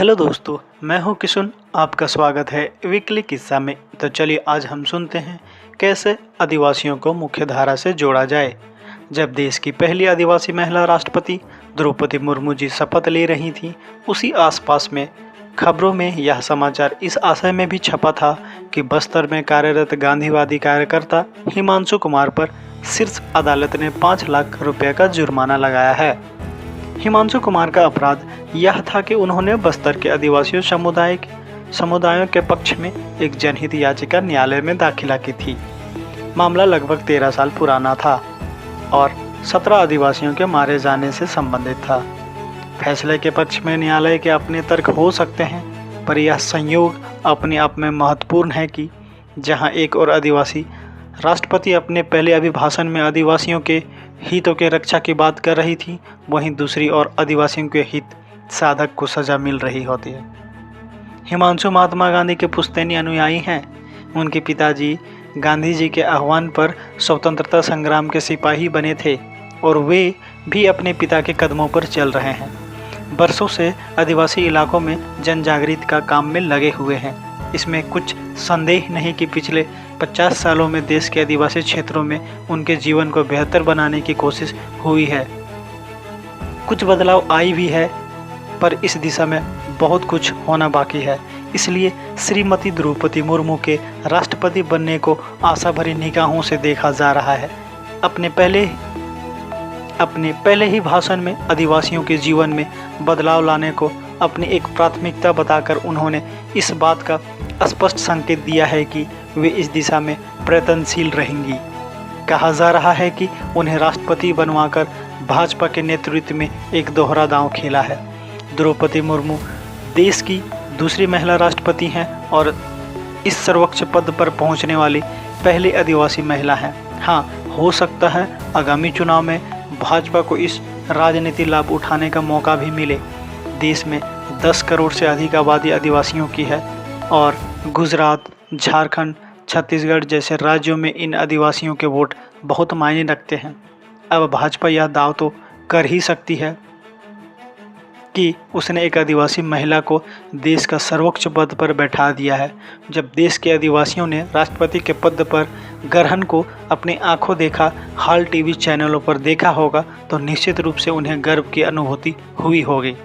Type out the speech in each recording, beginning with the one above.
Hello दोस्तों, मैं हूं किशुन। आपका स्वागत है वीकली किस्सा में। तो चलिए आज हम सुनते हैं कैसे आदिवासियों को मुख्य धारा से जोड़ा जाए। जब देश की पहली आदिवासी महिला राष्ट्रपति द्रौपदी मुर्मू जी शपथ ले रही थीं, उसी आसपास में खबरों में यह समाचार इस आशय में भी छपा था कि बस्तर में कार्यरत गांधीवादी कार्यकर्ता हिमांशु कुमार पर शीर्ष अदालत ने 5 लाख रुपये का जुर्माना लगाया है। हिमांशु कुमार का अपराध यह था कि उन्होंने बस्तर के आदिवासी समुदायों के पक्ष में एक जनहित याचिका न्यायालय में दाखिला की थी। मामला लगभग 13 साल पुराना था और 17 आदिवासियों के मारे जाने से संबंधित था। फैसले के पक्ष में न्यायालय के अपने तर्क हो सकते हैं, पर यह संयोग अपने आप में महत्वपूर्ण है कि जहां एक और आदिवासी राष्ट्रपति अपने पहले अभिभाषण में आदिवासियों के हितों के रक्षा की बात कर रही थी, वहीं दूसरी ओर आदिवासियों के हित साधक को सजा मिल रही होती है। हिमांशु महात्मा गांधी के पुश्तैनी अनुयायी हैं। उनके पिताजी गांधी जी के आह्वान पर स्वतंत्रता संग्राम के सिपाही बने थे और वे भी अपने पिता के कदमों पर चल रहे हैं। बरसों से आदिवासी इलाकों में जन जागृति का काम में लगे हुए हैं। इसमें कुछ संदेह नहीं कि पिछले 50 सालों में देश के आदिवासी क्षेत्रों में उनके जीवन को बेहतर बनाने की कोशिश हुई है। कुछ बदलाव आई भी है, पर इस दिशा में बहुत कुछ होना बाकी है। इसलिए श्रीमती द्रौपदी मुर्मू के राष्ट्रपति बनने को आशा भरी निगाहों से देखा जा रहा है। अपने पहले ही भाषण में आदिवासियों के जीवन में बदलाव लाने को अपनी एक प्राथमिकता बताकर उन्होंने इस बात का स्पष्ट संकेत दिया है कि वे इस दिशा में प्रयत्नशील रहेंगी। कहा जा रहा है कि उन्हें राष्ट्रपति बनवाकर भाजपा के नेतृत्व में एक दोहरा दांव खेला है। द्रौपदी मुर्मू देश की दूसरी महिला राष्ट्रपति हैं और इस सर्वोच्च पद पर पहुंचने वाली पहली आदिवासी महिला हैं। हाँ, हो सकता है आगामी चुनाव में भाजपा को इस राजनीतिक लाभ उठाने का मौका भी मिले। देश में 10 करोड़ से अधिक आबादी आदिवासियों की है और गुजरात, झारखंड, छत्तीसगढ़ जैसे राज्यों में इन आदिवासियों के वोट बहुत मायने रखते हैं। अब भाजपा यह दाव तो कर ही सकती है कि उसने एक आदिवासी महिला को देश का सर्वोच्च पद पर बैठा दिया है। जब देश के आदिवासियों ने राष्ट्रपति के पद पर ग्रहण को अपनी आंखों देखा, हाल टीवी चैनलों पर देखा होगा, तो निश्चित रूप से उन्हें गर्व की अनुभूति हुई होगी।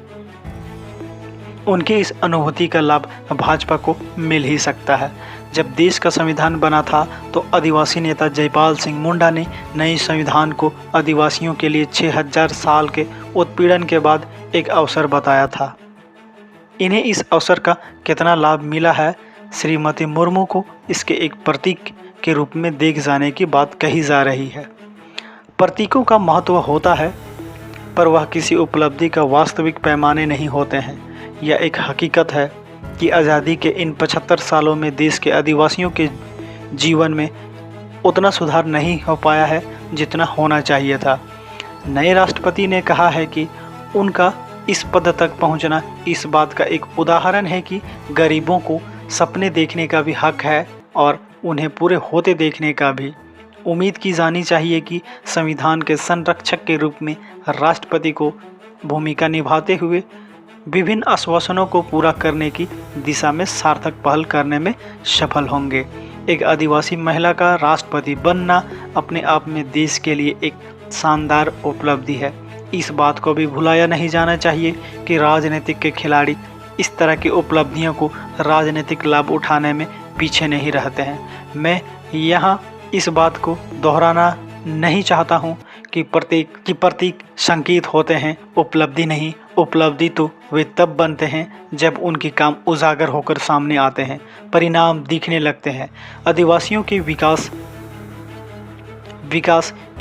उनकी इस अनुभूति का लाभ भाजपा को मिल ही सकता है। जब देश का संविधान बना था तो आदिवासी नेता जयपाल सिंह मुंडा ने नए संविधान को आदिवासियों के लिए 6000 साल के उत्पीड़न के बाद एक अवसर बताया था। इन्हें इस अवसर का कितना लाभ मिला है, श्रीमती मुर्मू को इसके एक प्रतीक के रूप में देख जाने की बात कही जा रही है। प्रतीकों का महत्व होता है, पर वह किसी उपलब्धि का वास्तविक पैमाने नहीं होते हैं। यह एक हकीकत है कि आज़ादी के इन 75 सालों में देश के आदिवासियों के जीवन में उतना सुधार नहीं हो पाया है जितना होना चाहिए था। नए राष्ट्रपति ने कहा है कि उनका इस पद तक पहुंचना इस बात का एक उदाहरण है कि गरीबों को सपने देखने का भी हक है और उन्हें पूरे होते देखने का भी। उम्मीद की जानी चाहिए कि संविधान के संरक्षक के रूप में राष्ट्रपति को भूमिका निभाते हुए विभिन्न आश्वासनों को पूरा करने की दिशा में सार्थक पहल करने में सफल होंगे। एक आदिवासी महिला का राष्ट्रपति बनना अपने आप में देश के लिए एक शानदार उपलब्धि है। इस बात को भी भुलाया नहीं जाना चाहिए कि राजनीतिक के खिलाड़ी इस तरह की उपलब्धियों को राजनीतिक लाभ उठाने में पीछे नहीं रहते हैं। मैं यहाँ इस बात को दोहराना नहीं चाहता हूँ कि प्रतीक संकेत होते हैं, उपलब्धि नहीं। उपलब्धि तो वे तब बनते हैं जब उनके काम उजागर होकर सामने आते हैं, परिणाम दिखने लगते हैं। आदिवासियों के विकास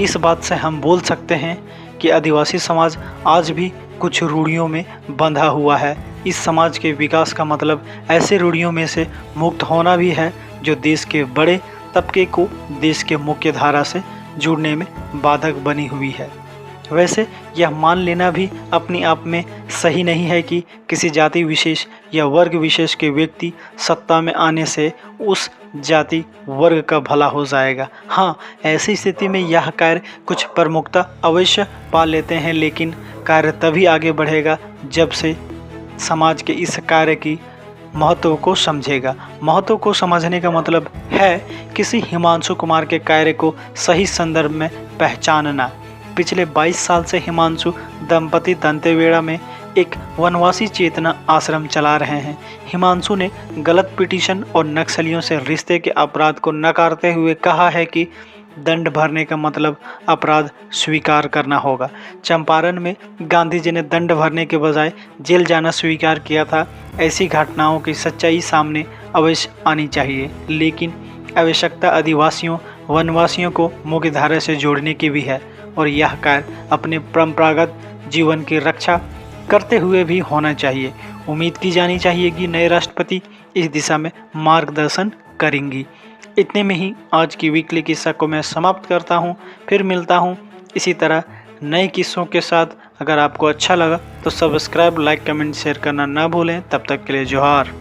इस बात से हम बोल सकते हैं कि आदिवासी समाज आज भी कुछ रूढ़ियों में बंधा हुआ है। इस समाज के विकास का मतलब ऐसे रूढ़ियों में से मुक्त होना भी है जो देश के बड़े तबके को देश के मुख्य धारा से जुड़ने में बाधक बनी हुई है। वैसे यह मान लेना भी अपने आप में सही नहीं है कि किसी जाति विशेष या वर्ग विशेष के व्यक्ति सत्ता में आने से उस जाति वर्ग का भला हो जाएगा। हाँ, ऐसी स्थिति में यह कार्य कुछ प्रमुखता अवश्य पा लेते हैं, लेकिन कार्य तभी आगे बढ़ेगा जब से समाज के इस कार्य की महत्व को समझेगा। महत्व को समझने का मतलब है किसी हिमांशु कुमार के कार्य को सही संदर्भ में पहचानना। पिछले 22 साल से हिमांशु दंपति दंतेवाड़ा में एक वनवासी चेतना आश्रम चला रहे हैं। हिमांशु ने गलत पिटीशन और नक्सलियों से रिश्ते के अपराध को नकारते हुए कहा है कि दंड भरने का मतलब अपराध स्वीकार करना होगा। चंपारण में गांधी जी ने दंड भरने के बजाय जेल जाना स्वीकार किया था। ऐसी घटनाओं की सच्चाई सामने अवश्य आनी चाहिए, लेकिन आवश्यकता आदिवासियों वनवासियों को मुख्यधारा से जोड़ने की भी है और यह कार्य अपने परंपरागत जीवन की रक्षा करते हुए भी होना चाहिए। उम्मीद की जानी चाहिए कि नए राष्ट्रपति इस दिशा में मार्गदर्शन करेंगी। इतने में ही आज की वीकली किस्सा को मैं समाप्त करता हूँ। फिर मिलता हूँ इसी तरह नए किस्सों के साथ। अगर आपको अच्छा लगा तो सब्सक्राइब, लाइक, कमेंट, शेयर करना ना भूलें। तब तक के लिए जोहार।